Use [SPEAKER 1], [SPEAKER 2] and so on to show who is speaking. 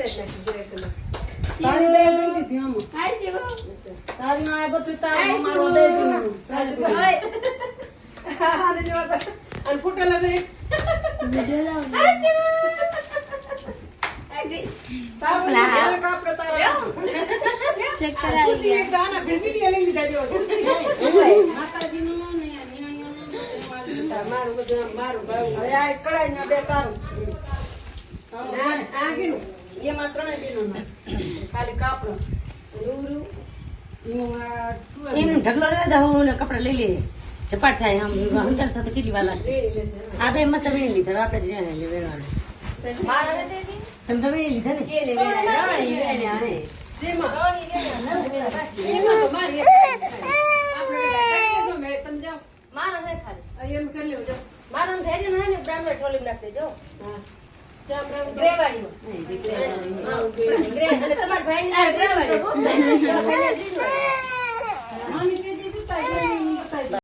[SPEAKER 1] તારી બે દઈ દીધી આમ
[SPEAKER 2] હાય શિવ
[SPEAKER 1] તારી આ બધું તારું મારું દઈ દીધું
[SPEAKER 2] હાય
[SPEAKER 1] જો અને ફૂટેલા બે
[SPEAKER 3] વિડિયો લાવ
[SPEAKER 2] હાય શિવ
[SPEAKER 1] તારું કાપડે તારા
[SPEAKER 3] ચેક કરાવી
[SPEAKER 1] ખુશી એક ગાના ફિર વિડિયો લઈ લીધા જો ખુશી માતાજીનું નામ ને મારું બધું મારું ભાવ હવે આ કડાઈ ના બે તારું આ ગીનું એમાં ત્રણે દીનું ખાલી કાપડો રૂરું
[SPEAKER 4] એમ ઢગલો લેવા દો હું કપડા લઈ લે ચપાટ થાય આમ અંદર સાથે કેટલી વાર લાગશે આ બે મસ્ત વીણી લીધા આપણે જ્યાં લેવાનું
[SPEAKER 3] મારા દેદી
[SPEAKER 4] તમે તો વીણી લીધા ને
[SPEAKER 2] કેને રાણી વેણે આને
[SPEAKER 1] જેમાં
[SPEAKER 3] રોણી
[SPEAKER 1] તો મારી આપણે જો મે તમ જાઓ
[SPEAKER 3] મારા હે ખાલી
[SPEAKER 1] એમ કરી લેજો
[SPEAKER 3] મારા ધૈર્ય ના ને બ્રાહ્મણ ઠોલી નાખતે જો
[SPEAKER 1] હા ચામડા
[SPEAKER 3] ગ્રે વાળી ગ્રે અને તમાર ભાઈ ને ગ્રે વાળી